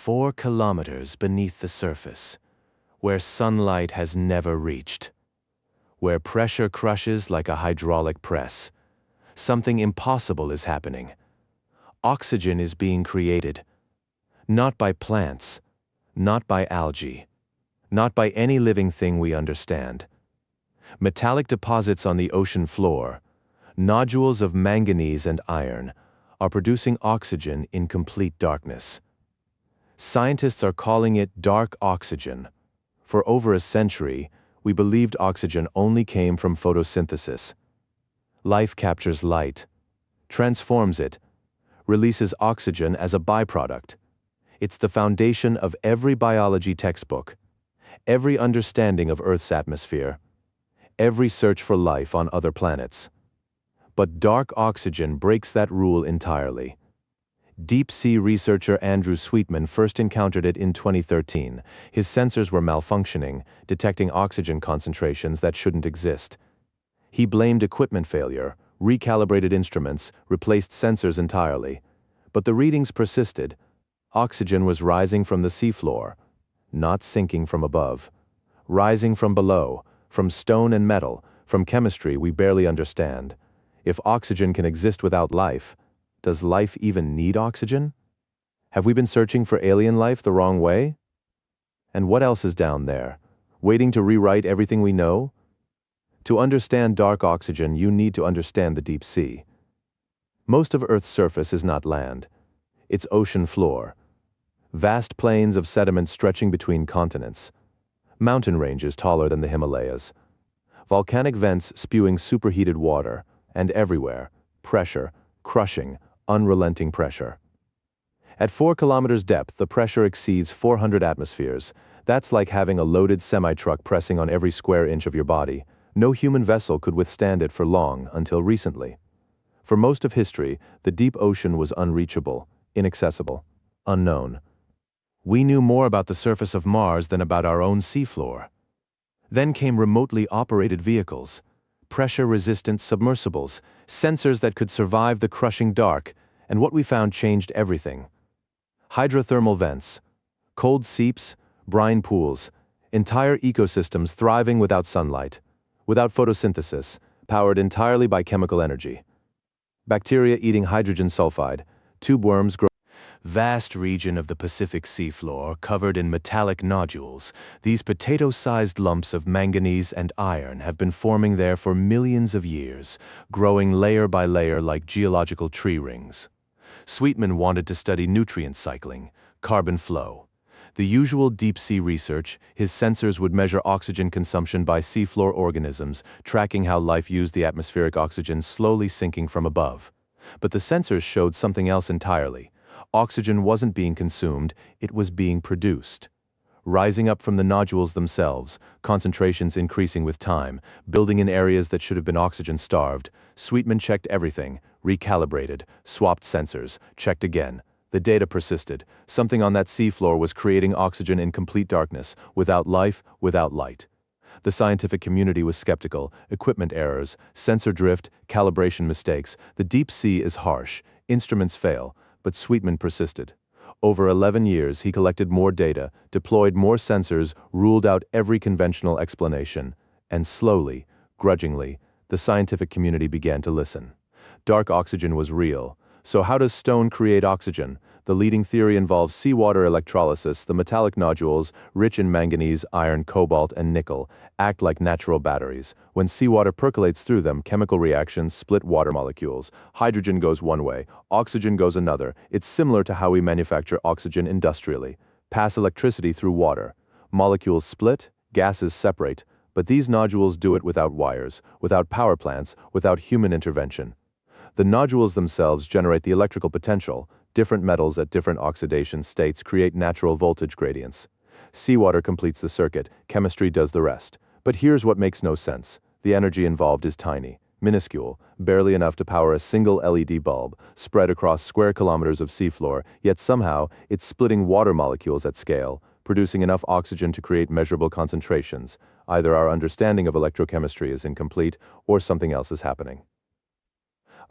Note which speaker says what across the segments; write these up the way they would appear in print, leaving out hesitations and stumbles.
Speaker 1: 4 kilometers beneath the surface, where sunlight has never reached, where pressure crushes like a hydraulic press. Something impossible is happening. Oxygen is being created, not by plants, not by algae, not by any living thing we understand. Metallic deposits on the ocean floor, nodules of manganese and iron, are producing oxygen in complete darkness. Scientists are calling it dark oxygen. For over a century, we believed oxygen only came from photosynthesis. Life captures light, transforms it, releases oxygen as a byproduct. It's the foundation of every biology textbook, every understanding of Earth's atmosphere, every search for life on other planets. But dark oxygen breaks that rule entirely. Deep-sea researcher Andrew Sweetman first encountered it in 2013. His sensors were malfunctioning, detecting oxygen concentrations that shouldn't exist. He blamed equipment failure, recalibrated instruments, replaced sensors entirely. But the readings persisted. Oxygen was rising from the seafloor, not sinking from above. Rising from below, from stone and metal, from chemistry we barely understand. If oxygen can exist without life, does life even need oxygen? Have we been searching for alien life the wrong way? And what else is down there, waiting to rewrite everything we know? To understand dark oxygen, you need to understand the deep sea. Most of Earth's surface is not land. It's ocean floor. Vast plains of sediment stretching between continents. Mountain ranges taller than the Himalayas. Volcanic vents spewing superheated water. And everywhere, pressure, crushing, unrelenting pressure. At 4 kilometers depth, the pressure exceeds 400 atmospheres. That's like having a loaded semi-truck pressing on every square inch of your body. No human vessel could withstand it for long until recently. For most of history, the deep ocean was unreachable, inaccessible, unknown. We knew more about the surface of Mars than about our own seafloor. Then came remotely operated vehicles, pressure-resistant submersibles, sensors that could survive the crushing dark, and what we found changed everything. Hydrothermal vents, cold seeps, brine pools, entire ecosystems thriving without sunlight, without photosynthesis, powered entirely by chemical energy. Bacteria eating hydrogen sulfide, tube worms growing. Vast region of the Pacific seafloor covered in metallic nodules, these potato-sized lumps of manganese and iron have been forming there for millions of years, growing layer by layer like geological tree rings. Sweetman wanted to study nutrient cycling, carbon flow. The usual deep-sea research, his sensors would measure oxygen consumption by seafloor organisms, tracking how life used the atmospheric oxygen slowly sinking from above. But the sensors showed something else entirely. Oxygen wasn't being consumed, it was being produced. Rising up from the nodules themselves, concentrations increasing with time, building in areas that should have been oxygen-starved. Sweetman checked everything, recalibrated, swapped sensors, checked again. The data persisted. Something on that seafloor was creating oxygen in complete darkness, without life, without light. The scientific community was skeptical, equipment errors, sensor drift, calibration mistakes. The deep sea is harsh, instruments fail. But Sweetman persisted. Over 11 years, he collected more data, deployed more sensors, ruled out every conventional explanation. And slowly, grudgingly, the scientific community began to listen. Dark oxygen was real. So how does stone create oxygen? The leading theory involves seawater electrolysis. The metallic nodules, rich in manganese, iron, cobalt, and nickel, act like natural batteries. When seawater percolates through them, chemical reactions split water molecules. Hydrogen goes one way, oxygen goes another. It's similar to how we manufacture oxygen industrially. Pass electricity through water. Molecules split, gases separate. But these nodules do it without wires, without power plants, without human intervention. The nodules themselves generate the electrical potential. Different metals at different oxidation states create natural voltage gradients. Seawater completes the circuit, chemistry does the rest. But here's what makes no sense. The energy involved is tiny, minuscule, barely enough to power a single LED bulb, spread across square kilometers of seafloor, yet somehow it's splitting water molecules at scale, producing enough oxygen to create measurable concentrations. Either our understanding of electrochemistry is incomplete, or something else is happening.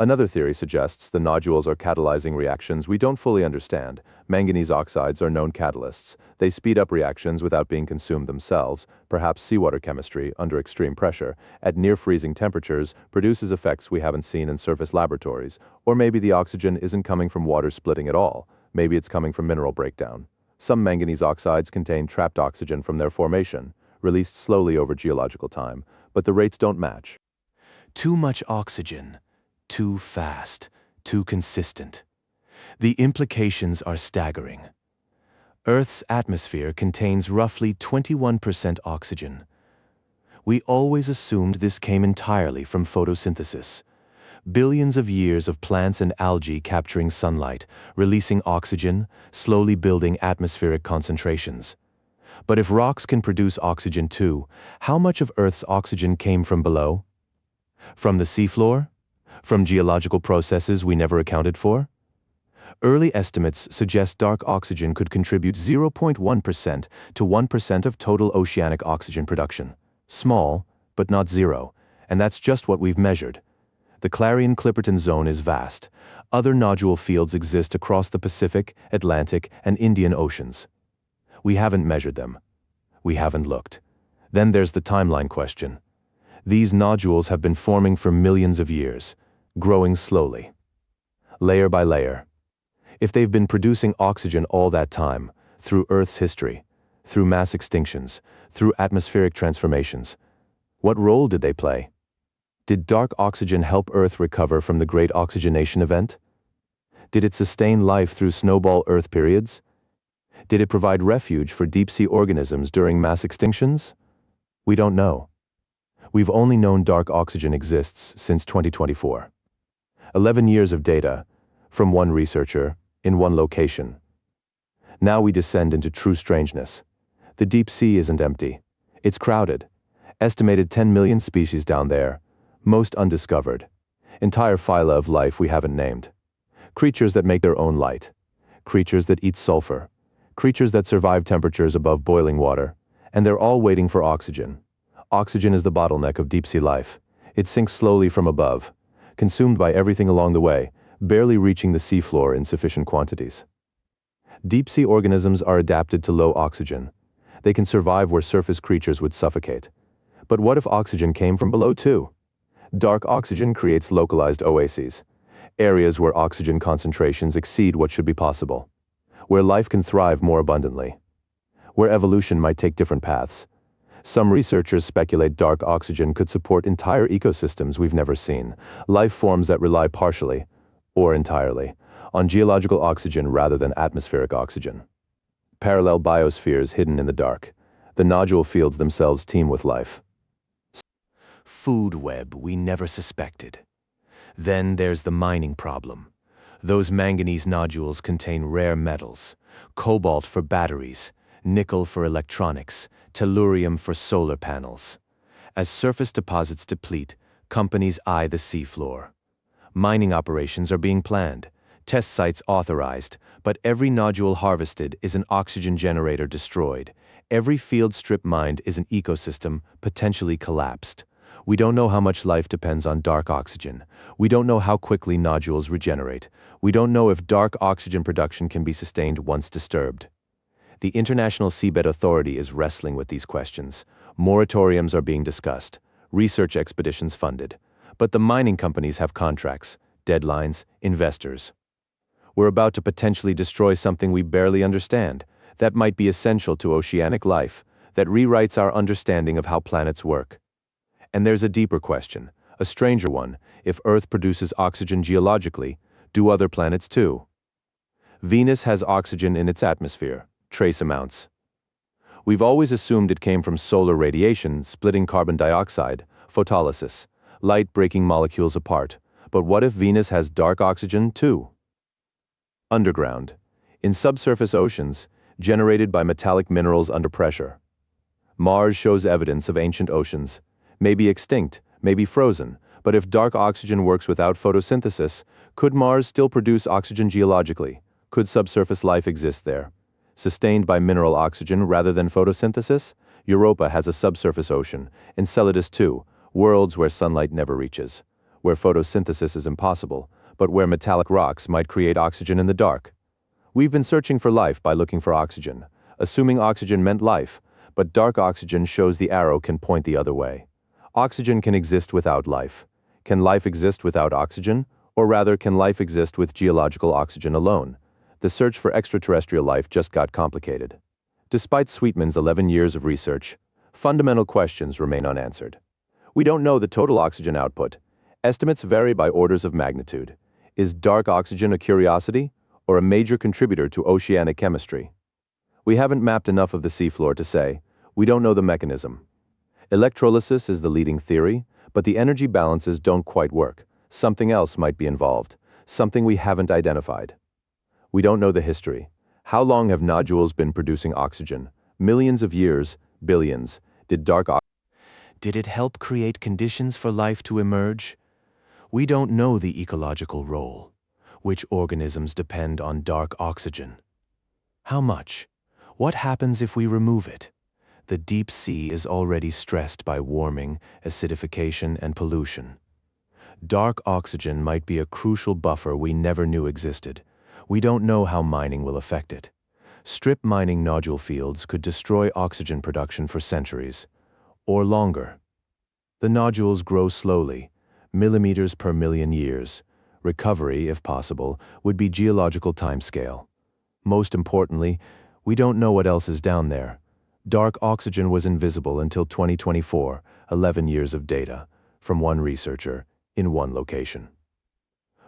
Speaker 2: Another theory suggests the nodules are catalyzing reactions we don't fully understand. Manganese oxides are known catalysts. They speed up reactions without being consumed themselves. Perhaps seawater chemistry, under extreme pressure, at near-freezing temperatures, produces effects we haven't seen in surface laboratories. Or maybe the oxygen isn't coming from water splitting at all. Maybe it's coming from mineral breakdown. Some manganese oxides contain trapped oxygen from their formation, released slowly over geological time, but the rates don't match.
Speaker 1: Too much oxygen, too fast, too consistent. The implications are staggering. Earth's atmosphere contains roughly 21% oxygen. We always assumed this came entirely from photosynthesis. Billions of years of plants and algae capturing sunlight, releasing oxygen, slowly building atmospheric concentrations. But if rocks can produce oxygen too, how much of Earth's oxygen came from below? From the seafloor? From geological processes we never accounted for? Early estimates suggest dark oxygen could contribute 0.1% to 1% of total oceanic oxygen production. Small, but not zero, and that's just what we've measured. The Clarion-Clipperton Zone is vast. Other nodule fields exist across the Pacific, Atlantic, and Indian Oceans. We haven't measured them. We haven't looked. Then there's the timeline question. These nodules have been forming for millions of years, growing slowly, layer by layer. If they've been producing oxygen all that time, through Earth's history, through mass extinctions, through atmospheric transformations, what role did they play? Did dark oxygen help Earth recover from the Great Oxygenation Event? Did it sustain life through snowball Earth periods? Did it provide refuge for deep-sea organisms during mass extinctions? We don't know. We've only known dark oxygen exists since 2024. 11 years of data, from one researcher, in one location. Now we descend into true strangeness. The deep sea isn't empty. It's crowded. Estimated 10 million species down there, most undiscovered. Entire phyla of life we haven't named. Creatures that make their own light. Creatures that eat sulfur. Creatures that survive temperatures above boiling water. And they're all waiting for oxygen. Oxygen is the bottleneck of deep-sea life. It sinks slowly from above, consumed by everything along the way, barely reaching the seafloor in sufficient quantities. Deep-sea organisms are adapted to low oxygen. They can survive where surface creatures would suffocate. But what if oxygen came from below too? Dark oxygen creates localized oases, areas where oxygen concentrations exceed what should be possible, where life can thrive more abundantly, where evolution might take different paths. Some researchers speculate dark oxygen could support entire ecosystems we've never seen, life forms that rely partially, or entirely, on geological oxygen rather than atmospheric oxygen. Parallel biospheres hidden in the dark. The nodule fields themselves teem with life. Food web we never suspected. Then there's the mining problem. Those manganese nodules contain rare metals, cobalt for batteries, nickel for electronics, tellurium for solar panels. As surface deposits deplete, companies eye the seafloor. Mining operations are being planned, test sites authorized, but every nodule harvested is an oxygen generator destroyed. Every field strip mined is an ecosystem potentially collapsed. We don't know how much life depends on dark oxygen. We don't know how quickly nodules regenerate. We don't know if dark oxygen production can be sustained once disturbed. The International Seabed Authority is wrestling with these questions. Moratoriums are being discussed, research expeditions funded. But the mining companies have contracts, deadlines, investors. We're about to potentially destroy something we barely understand, that might be essential to oceanic life, that rewrites our understanding of how planets work. And there's a deeper question, a stranger one. If Earth produces oxygen geologically, do other planets too? Venus has oxygen in its atmosphere, trace amounts. We've always assumed it came from solar radiation, splitting carbon dioxide, photolysis, light breaking molecules apart. But what if Venus has dark oxygen too? Underground, in subsurface oceans, generated by metallic minerals under pressure. Mars shows evidence of ancient oceans, maybe extinct, maybe frozen, but if dark oxygen works without photosynthesis, could Mars still produce oxygen geologically? Could subsurface life exist there? Sustained by mineral oxygen rather than photosynthesis? Europa has a subsurface ocean, Enceladus too, worlds where sunlight never reaches.
Speaker 2: where photosynthesis is impossible, but where metallic rocks might create oxygen in the dark. We've been searching for life by looking for oxygen, assuming oxygen meant life, but dark oxygen shows the arrow can point the other way. Oxygen can exist without life. Can life exist without oxygen? Or rather, can life exist with geological oxygen alone? The search for extraterrestrial life just got complicated. Despite Sweetman's 11 years of research, fundamental questions remain unanswered. We don't know the total oxygen output. Estimates vary by orders of magnitude. Is dark oxygen a curiosity, or a major contributor to oceanic chemistry? We haven't mapped enough of the seafloor to say. We don't know the mechanism. Electrolysis is the leading theory, but the energy balances don't quite work. Something else might be involved, something we haven't identified. We don't know the history. How long have nodules been producing oxygen? Millions of years, billions.
Speaker 1: Did it help create conditions for life to emerge? We don't know the ecological role. Which organisms depend on dark oxygen? How much? What happens if we remove it? The deep sea is already stressed by warming, acidification, and pollution. Dark oxygen might be a crucial buffer we never knew existed. We don't know how mining will affect it. Strip mining nodule fields could destroy oxygen production for centuries, or longer. The nodules grow slowly, millimeters per million years. Recovery, if possible, would be geological timescale. Most importantly, we don't know what else is down there. Dark oxygen was invisible until 2024, 11 years of data, from one researcher, in one location.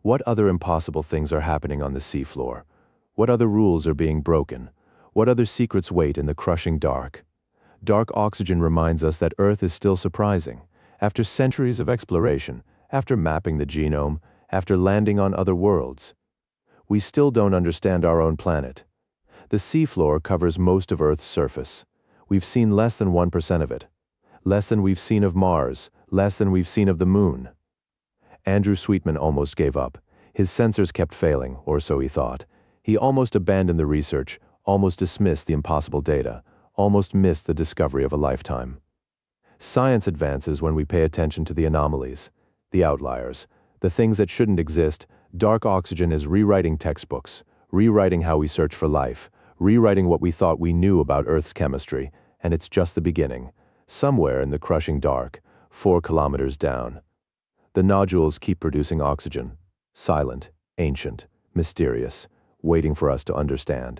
Speaker 1: What other impossible things are happening on the seafloor? What other rules are being broken? What other secrets wait in the crushing dark? Dark oxygen reminds us that Earth is still surprising. After centuries of exploration, after mapping the genome, after landing on other worlds, we still don't understand our own planet. The seafloor covers most of Earth's surface. We've seen less than 1% of it. Less than we've seen of Mars, less than we've seen of the Moon. Andrew Sweetman almost gave up. His sensors kept failing, or so he thought. He almost abandoned the research, almost dismissed the impossible data, almost missed the discovery of a lifetime. Science advances when we pay attention to the anomalies, the outliers, the things that shouldn't exist. Dark oxygen is rewriting textbooks, rewriting how we search for life, rewriting what we thought we knew about Earth's chemistry, and it's just the beginning. Somewhere in the crushing dark, 4 kilometers down, the nodules keep producing oxygen, silent, ancient, mysterious, waiting for us to understand.